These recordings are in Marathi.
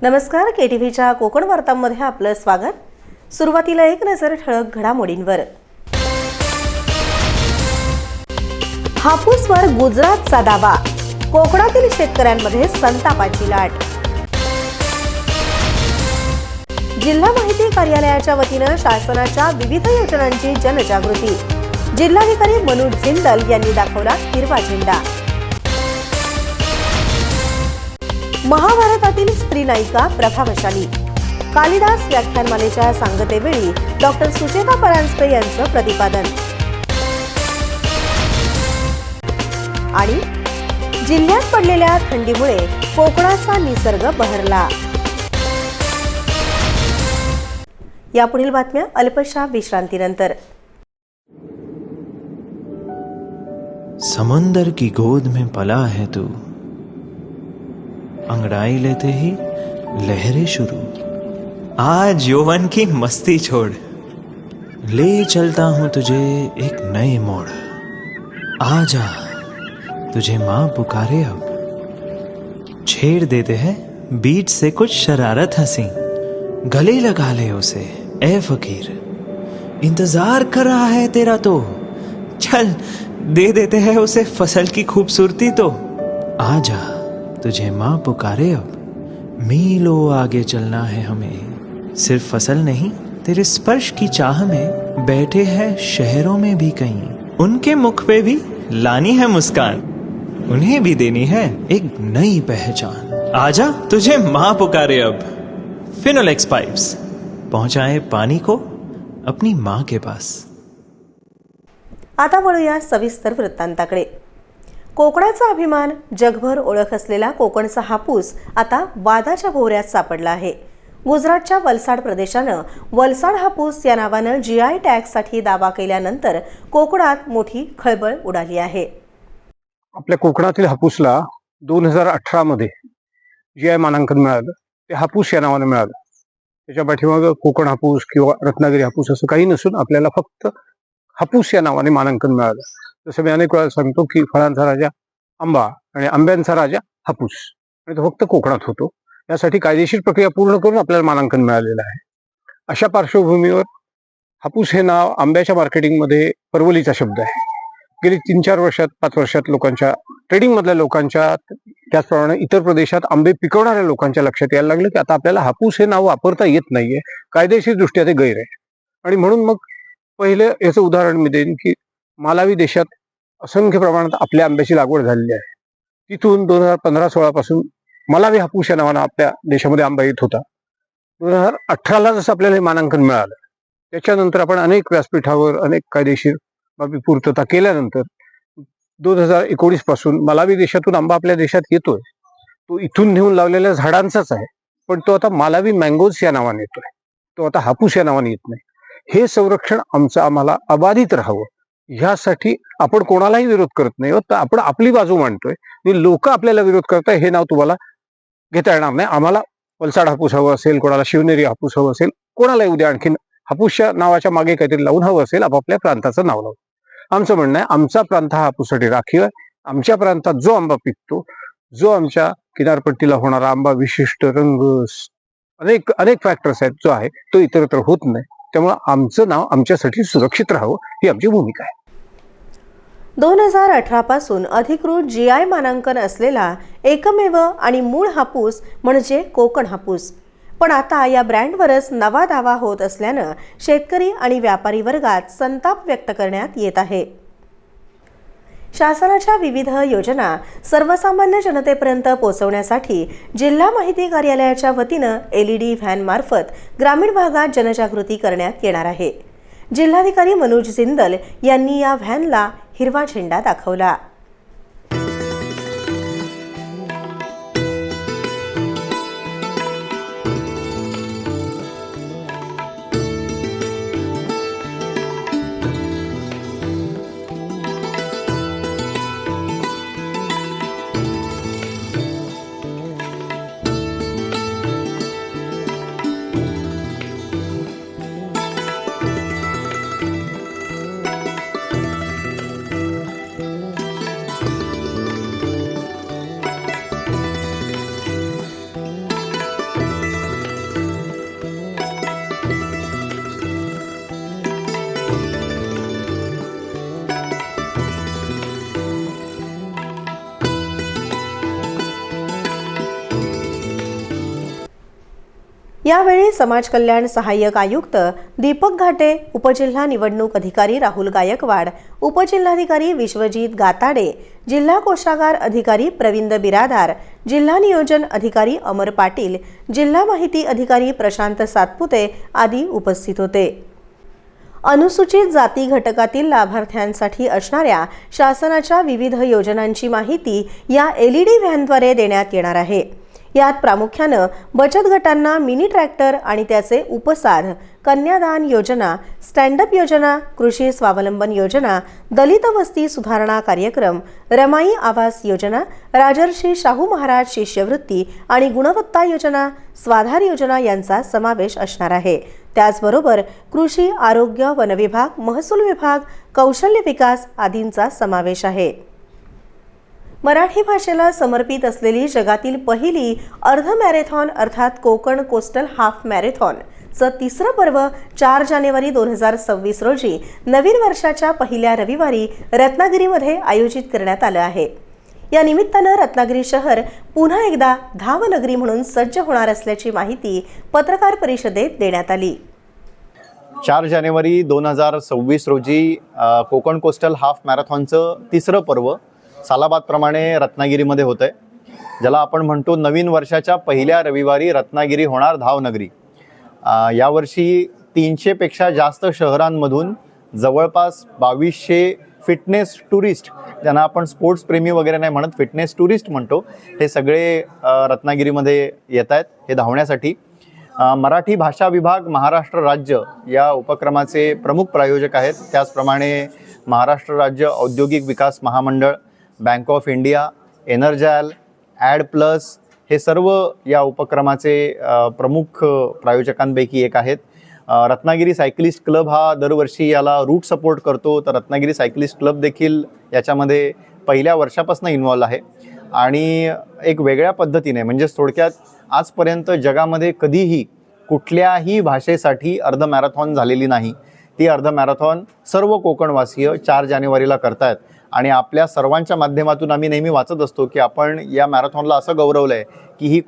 नमस्कार, केटीव्हीच्या कोकण वार्तांमध्ये आपलं स्वागत। सुरुवातीला एक नजर ठळक घडामोडींवर। हापूसवर गुजरातचा दावा, कोकणातील शेतकऱ्यांमध्ये संतापाची लाट। जिल्हा माहिती कार्यालयाच्या वतीनं शासनाच्या विविध योजनांची जनजागृती, जिल्हाधिकारी मनोज जिंदल यांनी दाखवला हिरवा झेंडा। महाभारतातील स्त्री नायिका प्रभावशाली, कालिदास व्याख्यानमालेच्या सांगतेवेळी डॉक्टर सुचेता परांजपे यांचं प्रतिपादन। आणि जिल्ह्यात पडलेल्या थंडीमुळे कोकणाचा निसर्ग बहरला। यापुढील बातम्या अल्पशा विश्रांतीनंतर। समंदर की गोद में पला है तू, अंगड़ाई लेते ही लहरें शुरू। आज यौवन की मस्ती छोड़, ले चलता हूं तुझे एक नए मोड़। आजा तुझे माँ पुकारे अब, छेड़ देते हैं बीच से कुछ शरारत हंसी। गले लगा ले उसे ए फकीर, इंतजार कर रहा है तेरा तो। चल दे देते हैं उसे फसल की खूबसूरती तो। आजा तुझे माँ पुकारे अब, मीलों आगे चलना है हमें। सिर्फ फसल नहीं, तेरे स्पर्श की चाह में बैठे हैं शहरों में भी कहीं। उनके मुख पे भी लानी है मुस्कान, उन्हें भी देनी है एक नई पहचान। आजा तुझे माँ पुकारे अब। फिनोलेक्स पाइप्स पहुंचाए पानी को अपनी माँ के पास। आता वळूया सविस्तर वृत्तांताकडे। कोकणाचा अभिमान, जगभर ओळख असलेला कोकणचा हापूस आता वादाच्या भोवऱ्यात सापडला आहे। गुजरातच्या वलसाड प्रदेशानं वलसाड हापूस या नावानं जीआय टॅगसाठी दावा केल्यानंतर कोकणात मोठी खळबळ उडाली आहे। आपल्या कोकणातील हापूसला 2018 मध्ये जीआय मानांकन मिळालं। ते हापूस या नावाने मिळालं। त्याच्या पाठीमागे कोकण हापूस किंवा रत्नागिरी हापूस असं काही नसून आपल्याला फक्त हापूस या नावाने मानांकन मिळालं। जसं मी अनेक वेळा सांगतो की फळांचा राजा आंबा आणि आंब्यांचा राजा हापूस, आणि तो फक्त कोकणात होतो। यासाठी कायदेशीर प्रक्रिया पूर्ण करून आपल्याला मानांकन मिळालेलं आहे। अशा पार्श्वभूमीवर हापूस हे नाव आंब्याच्या मार्केटिंगमध्ये परवलीचा शब्द आहे। गेली 3-4 वर्षात 5 वर्षात लोकांच्या, ट्रेडिंग मधल्या लोकांच्या, त्याचप्रमाणे इतर प्रदेशात आंबे पिकवणाऱ्या लोकांच्या लक्षात यायला लागलं की आता आपल्याला हापूस हे नाव वापरता येत नाहीये, कायदेशीर दृष्ट्या ते गैर आहे। आणि म्हणून मग पहिले याचं उदाहरण मी देईन की मालावी देशात असंख्य प्रमाणात आपल्या आंब्याची लागवड झालेली आहे। तिथून 2015-16 पासून मलावी हापूस या नावानं आपल्या देशामध्ये आंबा येत होता। 2018ला जसं आपल्याला हे मानांकन मिळालं, त्याच्यानंतर आपण अनेक व्यासपीठावर अनेक कायदेशीर बाबी पूर्तता केल्यानंतर 2019 पासून मलावी देशातून आंबा आपल्या देशात येतोय। तो इथून नेऊन लावलेल्या झाडांचाच आहे, पण तो आता मालावी मँगोज या नावाने येतोय। तो आता हापूस या नावाने येत नाही। हे संरक्षण आम्हाला अबाधित राहावं, ह्यासाठी आपण कोणालाही विरोध करत नाही, तर आपण आपली बाजू मांडतोय। लोक आपल्याला विरोध करताय, हे नाव तुम्हाला घेता येणार नाही। आम्हाला वलसाड हापूस हवं असेल, कोणाला शिवनेरी हापूस हवं असेल, कोणालाही उद्या आणखीन हापूसच्या नावाच्या मागे काहीतरी लावून हवं असेल, आपापल्या प्रांताचं नाव लावून। आमचं म्हणणं आहे, आमचा प्रांत हा हापूससाठी राखीव आहे। आमच्या प्रांतात जो आंबा पिकतो, जो आमच्या किनारपट्टीला होणारा आंबा विशिष्ट रंग, अनेक फॅक्टर्स आहेत, जो आहे तो इतरत्र होत नाही। त्यामुळे आमचं नाव आमच्यासाठी सुरक्षित राहावं, ही आमची भूमिका आहे। 2018 पासून अधिकृत जीआय मानांकन असलेला एकमेव आणि मूळ हापूस म्हणजे कोकण हापूस। पण आता या ब्रँडवरच नवा दावा होत असल्यानं शेतकरी आणि व्यापारी वर्गात संताप व्यक्त करण्यात येत आहे। शासनाच्या विविध योजना सर्वसामान्य जनतेपर्यंत पोहोचवण्यासाठी जिल्हा माहिती कार्यालयाच्या वतीनं LED व्हॅन मार्फत ग्रामीण भागात जनजागृती करण्यात येणार आहे। जिल्हाधिकारी मनोज जिंदल यांनी या व्हॅनला हिरवा झेंडा दाखवला। यावेळी समाज कल्याण सहाय्यक आयुक्त दीपक घाटे, उपजिल्हा निवडणूक अधिकारी राहुल गायकवाड, उपजिल्हाधिकारी विश्वजित गाताडे, जिल्हा कोषागार अधिकारी प्रवींद बिरादार, जिल्हा नियोजन अधिकारी अमर पाटील, जिल्हा माहिती अधिकारी प्रशांत सातपुते आदी उपस्थित होते. अनुसूचित जाती घटकातील लाभार्थ्यांसाठी असणाऱ्या शासनाच्या विविध योजनांची माहिती या LED व्हॅनद्वारे देण्यात येणार आहे. यात प्रामुख्यानं बचत गटांना मिनी ट्रॅक्टर आणि त्याचे उपसाध, कन्यादान योजना, स्टँडअप योजना, कृषी स्वावलंबन योजना, दलित वस्ती सुधारणा कार्यक्रम, रमाई आवास योजना, राजर्षी शाहू महाराज शिष्यवृत्ती आणि गुणवत्ता योजना, स्वाधार योजना यांचा समावेश असणार आहे. त्याचबरोबर कृषी, आरोग्य, वन विभाग, महसूल विभाग, कौशल्य विकास आदींचा समावेश आहे. मराठी भाषेला समर्पित असलेली जगातील पहिली अर्ध मॅरेथॉन अर्थात कोकण कोस्टल हाफ मॅरेथॉनचं तिसरं पर्व 4 जानेवारी 2026 रोजी नवीन वर्षाच्या पहिल्या रविवारी रत्नागिरीमध्ये आयोजित करण्यात आलं आहे. या निमित्तानं रत्नागिरी शहर पुन्हा एकदा धावनगरी म्हणून सज्ज होणार असल्याची माहिती पत्रकार परिषदेत देण्यात आली. 4 जानेवारी 2026 रोजी कोकण कोस्टल हाफ मॅरेथॉनचं तिसरं पर्व सालाबादप्रमाणे रत्नागिरीमध्ये होतं आहे, ज्याला आपण म्हणतो नवीन वर्षाच्या पहिल्या रविवारी रत्नागिरी होणार धावनगरी. यावर्षी 300पेक्षा जास्त शहरांमधून जवळपास 2200 फिटनेस टुरिस्ट, ज्यांना आपण स्पोर्ट्स प्रेमी वगैरे नाही म्हणत, फिटनेस टुरिस्ट म्हणतो, हे सगळे रत्नागिरीमध्ये येत आहेत हे धावण्यासाठी. मराठी भाषा विभाग महाराष्ट्र राज्य या उपक्रमाचे प्रमुख प्रायोजक आहेत. त्याचप्रमाणे महाराष्ट्र राज्य औद्योगिक विकास महामंडळ, बँक ऑफ इंडिया, एनर्जॅल, ॲड प्लस हे सर्व या उपक्रमाचे प्रमुख प्रायोजकांपैकी एक आहेत. रत्नागिरी सायकलिस्ट क्लब हा दरवर्षी याला रूट सपोर्ट करतो, तर रत्नागिरी सायकलिस्ट क्लब देखील याच्यामध्ये पहिल्या वर्षापासून इन्व्हॉल्व आहे. आणि एक वेगळ्या पद्धतीने, म्हणजेच थोडक्यात आजपर्यंत जगामध्ये कधीही कुठल्याही भाषेसाठी अर्ध मॅरेथॉन झालेली नाही. ती अर्ध मॅरेथॉन सर्व कोकणवासीय 4 जानेवारीला करतायत. आणि आपल्या सर्वांच्या माध्यमातून आम्ही नेहमी वाचत असतो की आपण या मॅरेथॉनला असं गौरवलं आहे की ही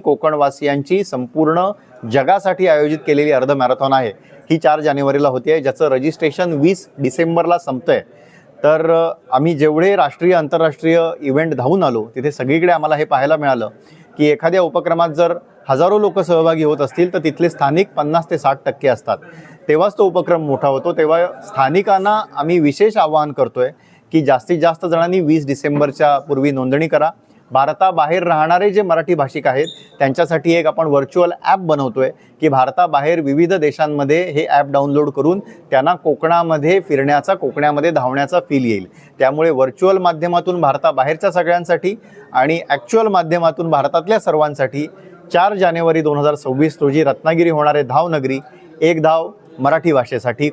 कोकणवासियांची संपूर्ण जगासाठी आयोजित केलेली अर्ध मॅरेथॉन आहे. ही 4 जानेवारीला होती आहे, ज्याचं रजिस्ट्रेशन 20 डिसेंबरला संपतं आहे. तर आम्ही जेवढे राष्ट्रीय आंतरराष्ट्रीय इव्हेंट धावून आलो तिथे सगळीकडे आम्हाला हे पाहायला मिळालं की एखाद्या उपक्रमात जर हजारो लोक सहभागी होत असतील तर तिथले स्थानिक 50 ते 60% असतात. तेव्हाच तो उपक्रम मोठा होतो. तेव्हा स्थानिकांना आम्ही विशेष आवाहन करतोय की जास्तीत जास्त जणांनी 20 डिसेंबरच्या पूर्वी नोंदणी करा. भारताबाहेर राहणारे जे मराठी भाषिक आहेत त्यांच्यासाठी एक आपण व्हर्च्युअल ॲप बनवतोय की भारताबाहेर विविध देशांमध्ये हे ॲप डाउनलोड करून त्यांना कोकणामध्ये फिरण्याचा, कोकणामध्ये धावण्याचा फील येईल. त्यामुळे व्हर्च्युअल माध्यमातून भारताबाहेरच्या सगळ्यांसाठी आणि ॲक्च्युअल माध्यमातून भारतातल्या सर्वांसाठी 4 जानेवारी 2026 रोजी रत्नागिरी होणारे धावनगरी, एक धाव मराठी भाषेसाठी,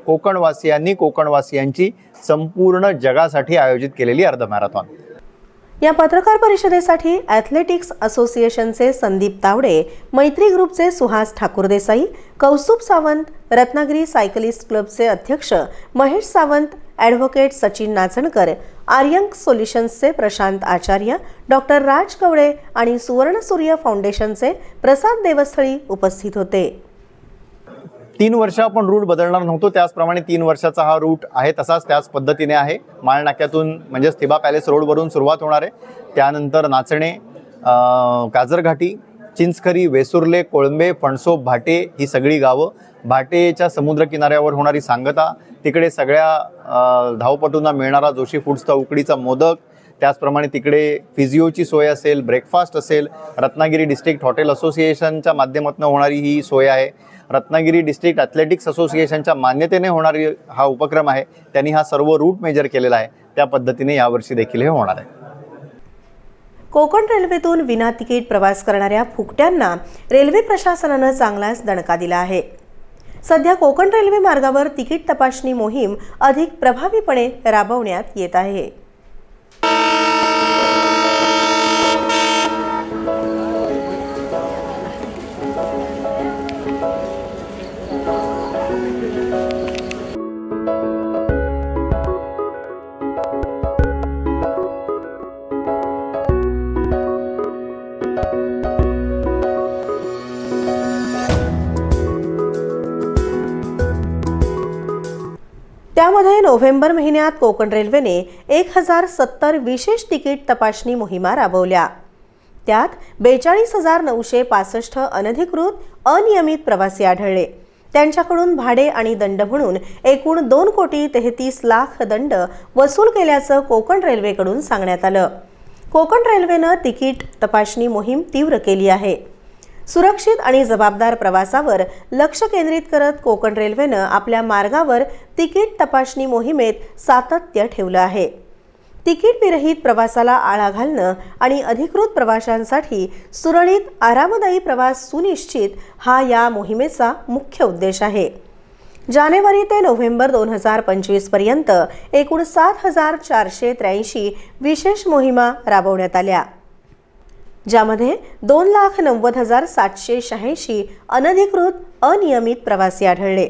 कोकणवासियांची संपूर्ण जगासाठी आयोजित केलेली अर्ध मॅरेथॉन. या पत्रकार परिषदेसाठी ॲथलेटिक्स असोसिएशनचे संदीप तावडे, मैत्री ग्रुपचे सुहास ठाकूरदेसाई, कौस्तुभ सावंत, रत्नागिरी सायकलिस्ट क्लबचे अध्यक्ष महेश सावंत, ॲडव्होकेट सचिन नाचणकर, आर्यंक सोल्युशन्सचे प्रशांत आचार्य, डॉक्टर राज कवडे आणि सुवर्णसूर्य फाउंडेशनचे प्रसाद देवस्थळी उपस्थित होते. 3 वर्ष आपण रूट बदलणार नव्हतो, त्याचप्रमाणे 3 वर्षाचा हा रूट आहे तसाच त्याच पद्धतीने आहे. माळ नाक्यातून म्हणजेच थिबा पॅलेस रोडवरून सुरुवात होणार आहे. त्यानंतर नाचणे, काजरघाटी, चिंचखरी, वेसुर्ले, कोळंबे, फणसोप, भाटे ही सगळी गावं, भाटेच्या समुद्र किनाऱ्यावर होणारी सांगता, तिकडे सगळ्या धावपटूंना मिळणारा जोशी फूड्सचा उकडीचा मोदक, त्याचप्रमाणे तिकडे फिजिओची सोय असेल, ब्रेकफास्ट असेल, रत्नागिरी डिस्ट्रिक्ट हॉटेल असोसिएशनच्या माध्यमातून होणारी ही सोय आहे. रत्नागिरी डिस्ट्रिक्ट ॲथलेटिक्स असोसिएशनच्या मान्यतेने होणारी हा उपक्रम आहे. त्यांनी हा सर्व रूट मेजर केलेला आहे. त्या पद्धतीने यावर्षी देखील हे होणार आहे. कोकण रेल्वेतून विना तिकीट प्रवास करणाऱ्या फुकट्यांना रेल्वे प्रशासनानं चांगलाच दणका दिला आहे. सध्या कोकण रेल्वे मार्गावर तिकीट तपासणी मोहीम अधिक प्रभावीपणे राबवण्यात येत आहे. त्यामध्ये नोव्हेंबर महिन्यात कोकण रेल्वेने 1070 विशेष तिकीट तपासणी मोहिमा राबवल्या. त्यात 42,965 अनधिकृत अनियमित प्रवासी आढळले. त्यांच्याकडून भाडे आणि दंड म्हणून एकूण 2,33,00,000 दंड वसूल केल्याचं कोकण रेल्वेकडून सांगण्यात आलं. कोकण रेल्वेनं तिकीट तपासणी मोहीम तीव्र केली आहे. सुरक्षित आणि जबाबदार प्रवासावर लक्ष केंद्रित करत कोकण रेल्वेनं आपल्या मार्गावर तिकीट तपासणी मोहिमेत सातत्य ठेवलं आहे. तिकीट विरहित प्रवासाला आळा घालणं आणि अधिकृत प्रवाशांसाठी सुरळीत आरामदायी प्रवास सुनिश्चित हा या मोहिमेचा मुख्य उद्देश आहे. जानेवारी ते नोव्हेंबर 2025 पर्यंत एकूण 7,483 विशेष मोहिमा राबवण्यात आल्या, ज्यामध्ये 2,90,786 अनधिकृत अनियमित प्रवासी आढळले.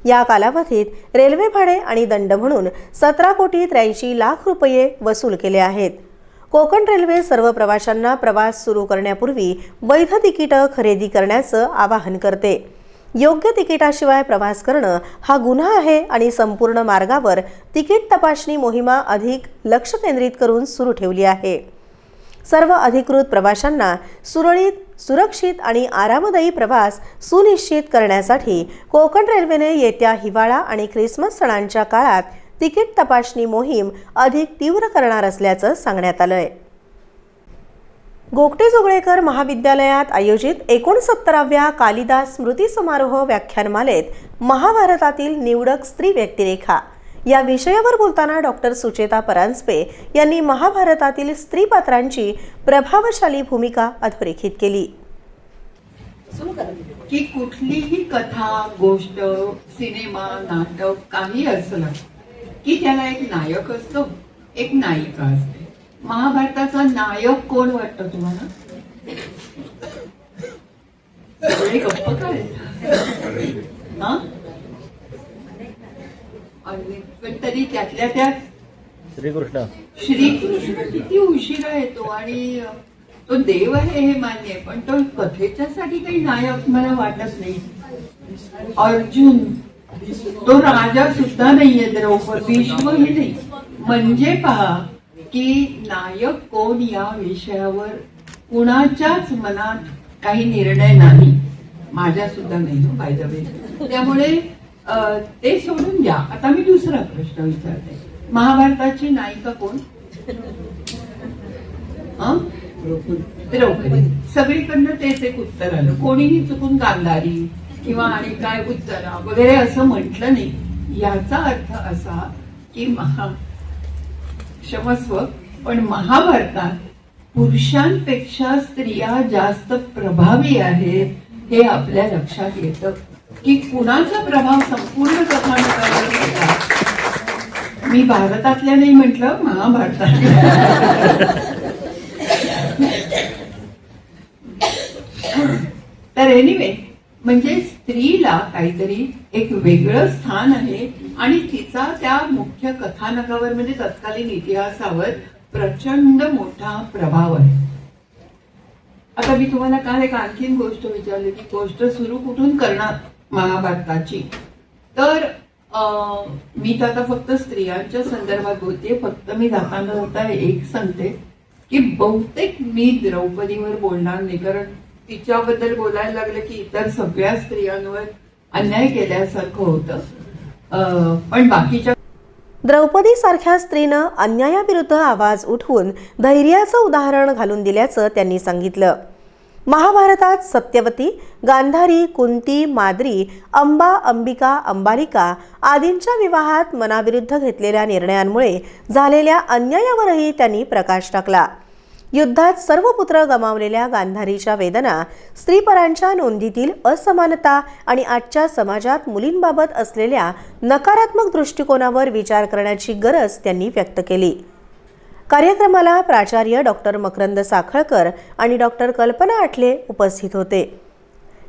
या कालावधीत रेल्वे भाडे आणि दंड म्हणून 17,83,00,000 रुपये वसूल केले आहेत. कोकण रेल्वे सर्व प्रवाशांना प्रवास सुरू करण्यापूर्वी वैध तिकीटं खरेदी करण्याचं आवाहन करते. योग्य तिकिटाशिवाय प्रवास करणं हा गुन्हा आहे आणि संपूर्ण मार्गावर तिकीट तपासणी मोहिमा अधिक लक्ष केंद्रित करून सुरू ठेवली आहे. सर्व अधिकृत प्रवाशांना सुरळीत, सुरक्षित आणि आरामदायी प्रवास सुनिश्चित करण्यासाठी कोकण रेल्वेने येत्या हिवाळा आणि ख्रिसमस सणांच्या काळात तिकीट तपासणी मोहीम अधिक तीव्र करणार असल्याचं सांगण्यात आलंय. गोगटे जोगळेकर महाविद्यालयात आयोजित 69व्या कालिदास स्मृती समारोह व्याख्यानमालेत महाभारतातील निवडक स्त्री व्यक्तिरेखा या विषयावर बोलताना डॉक्टर सुचेता परांजपे यांनी महाभारतातील स्त्री पात्रांची प्रभावशाली भूमिका अधोरेखित केली. की कुठलीही कथा, गोष्ट, सिनेमा, नाटक काही असलं की त्याला एक नायक असतो, एक नायिका असते. महाभारताचा नायक कोण वाटतं तुम्हाला? सगळे गप्प काय? हा? पण तरी त्यातल्या त्यात श्रीकृष्ण किती उशिरा येतो आणि तो देव आहे हे मान्य आहे, पण तो कथेच्यासाठी काही नायक मला वाटत नाही. अर्जुन तो राजा सुद्धा नाहीये, द्रौपदी भीष्मही नाही. म्हणजे पहा की नायक कोण या विषयावर कुणाच्याच मनात काही निर्णय नाही, माझ्या सुद्धा नाही बाय द वे. त्यामुळे ते सोडून द्या. आता मी दुसरा प्रश्न विचारते. महाभारताची नायिका कोण? द्रौपदी. सगळीकडनं तेच एक उत्तर आलं. कोणीही चुकून गांधारी किंवा आणि काय उत्तरा वगैरे असं म्हटलं नाही. याचा अर्थ असा की क्षमस्व, पण महाभारतात पुरुषांपेक्षा स्त्रिया जास्त प्रभावी आहेत हे आपल्या लक्षात येतं. की कुणाचा प्रभाव संपूर्ण कथानकावर होता. मी भारतातल्या नाही म्हटलं, महाभारतातल्या. तर एनिवे, म्हणजे स्त्रीला काहीतरी एक वेगळं स्थान आहे आणि तिचा त्या मुख्य कथानकावर म्हणजे तत्कालीन इतिहासावर प्रचंड मोठा प्रभाव आहे. आता मी तुम्हाला काल एक आणखीन गोष्ट विचारली की गोष्ट सुरू कुठून करणार महाभारताची. तर मी तर आता फक्त स्त्रियांच्या संदर्भात बोलते. फक्त मी जाता एक सांगते की बहुतेक मी द्रौपदीवर बोलणार नाही, कारण तिच्याबद्दल बोलायला लागलं की इतर सगळ्या स्त्रियांवर अन्याय केल्यासारखं होतं. पण बाकीच्या द्रौपदी सारख्या स्त्रीनं अन्यायाविरुद्ध आवाज उठवून धैर्याचं उदाहरण घालून दिल्याचं त्यांनी सांगितलं. महाभारतात सत्यवती, गांधारी, कुंती, माद्री, अंबा, अंबिका, अंबालिका आदींच्या विवाहात मनाविरुद्ध घेतलेल्या निर्णयांमुळे झालेल्या अन्यायावरही त्यांनी प्रकाश टाकला. युद्धात सर्व पुत्र गमावलेल्या गांधारीच्या वेदना, स्त्रीपरांच्या नोंदीतील असमानता आणि आजच्या समाजात मुलींबाबत असलेल्या नकारात्मक दृष्टिकोनावर विचार करण्याची गरज त्यांनी व्यक्त केली. कार्यक्रमाला प्राचार्य डॉक्टर मकरंद साखळकर आणि डॉक्टर कल्पना आठले उपस्थित होते.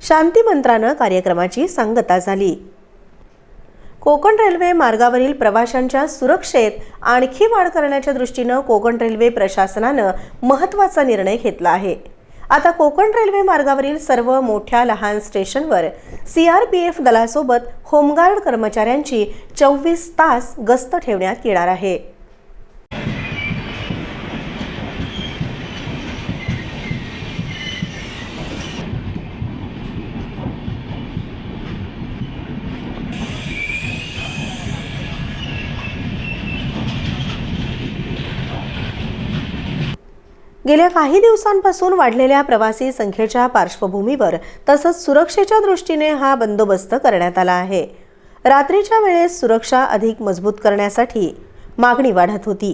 शांती मंत्रानं कार्यक्रमाची सांगता झाली. कोकण रेल्वे मार्गावरील प्रवाशांच्या सुरक्षेत आणखी वाढ करण्याच्या दृष्टीनं कोकण रेल्वे प्रशासनानं महत्त्वाचा निर्णय घेतला आहे. आता कोकण रेल्वे मार्गावरील सर्व मोठ्या लहान स्टेशनवर CRPF दलासोबत होमगार्ड कर्मचाऱ्यांची 24 तास गस्त ठेवण्यात येणार आहे. गेल्या काही दिवसांपासून वाढलेल्या प्रवासी संख्येच्या पार्श्वभूमीवर तसंच सुरक्षेच्या दृष्टीने हा बंदोबस्त करण्यात आला आहे. रात्रीच्या वेळेस सुरक्षा अधिक मजबूत करण्यासाठी मागणी वाढत होती.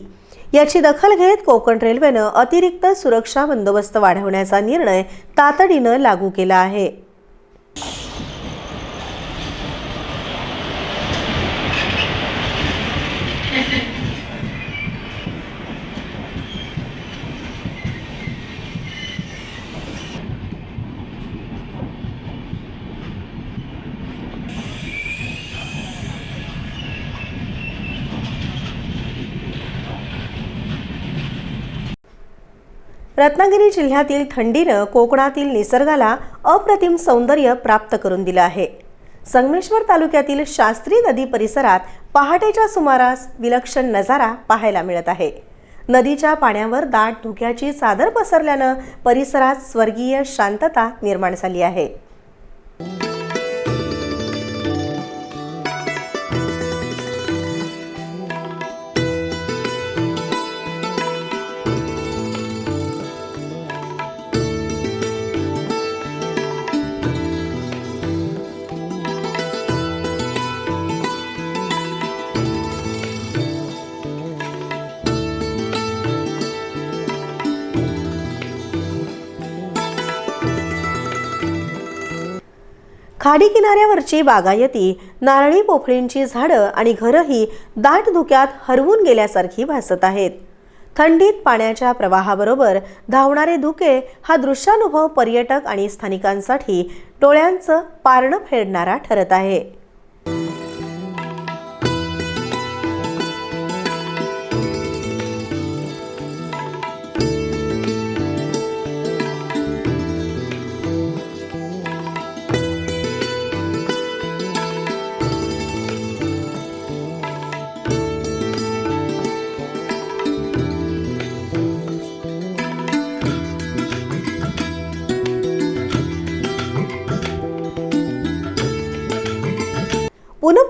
याची दखल घेत कोकण रेल्वेनं अतिरिक्त सुरक्षा बंदोबस्त वाढवण्याचा निर्णय तातडीनं लागू केला आहे. रत्नागिरी जिल्ह्यातील थंडीनं कोकणातील निसर्गाला अप्रतिम सौंदर्य प्राप्त करून दिलं आहे. संगमेश्वर तालुक्यातील शास्त्री नदी परिसरात पहाटेच्या सुमारास विलक्षण नजारा पाहायला मिळत आहे. नदीच्या पाण्यावर दाट धुक्याची चादर पसरल्यानं परिसरात स्वर्गीय शांतता निर्माण झाली आहे. खाडी किनाऱ्यावरची बागायती, नारळी पोफळींची झाडं आणि घरंही दाट धुक्यात हरवून गेल्यासारखी भासत आहेत. थंडीत पाण्याच्या प्रवाहाबरोबर धावणारे धुके हा दृश्यानुभव पर्यटक आणि स्थानिकांसाठी डोळ्यांचं पारणं फेडणारा ठरत आहे.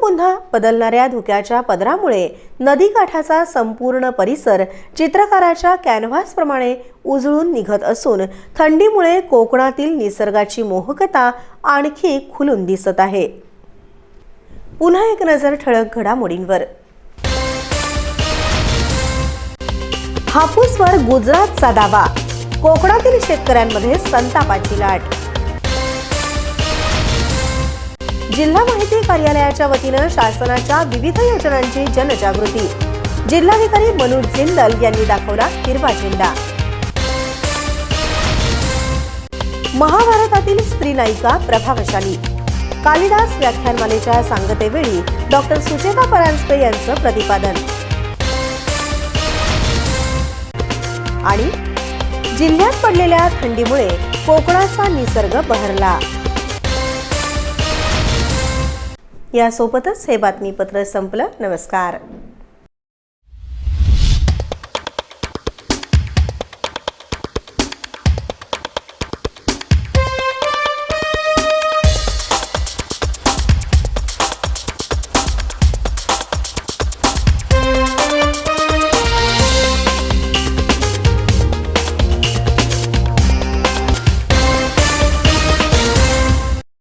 पुन्हा बदलणाऱ्या धुक्याच्या पदरामुळे नदीकाठाचा संपूर्ण परिसर चित्रकाराच्या कॅनव्हासप्रमाणे उजळून निघत असून थंडीमुळे कोकणातील निसर्गाची मोहकता आणखी खुलून दिसत आहे. पुन्हा एक नजर ठळक घडामोडींवर. हापूसवर गुजरातचा दावा, कोकणातील शेतकऱ्यांमध्ये संतापाची लाट. जिल्हा माहिती कार्यालयाच्या वतीनं शासनाच्या विविध योजनांची जनजागृती. जिल्हाधिकारी मनोज जिंदल यांनी दाखवला हिरवा झेंडा. महाभारतातील स्त्री नायिका प्रभावशाली. कालिदास व्याख्यानमालेच्या सांगतेवेळी डॉक्टर सुचेता परांजपे यांचं प्रतिपादन. आणि जिल्ह्यात पडलेल्या थंडीमुळे कोकणाचा निसर्ग बहरला. यासोबतच हे बातमीपत्र संपलं. नमस्कार.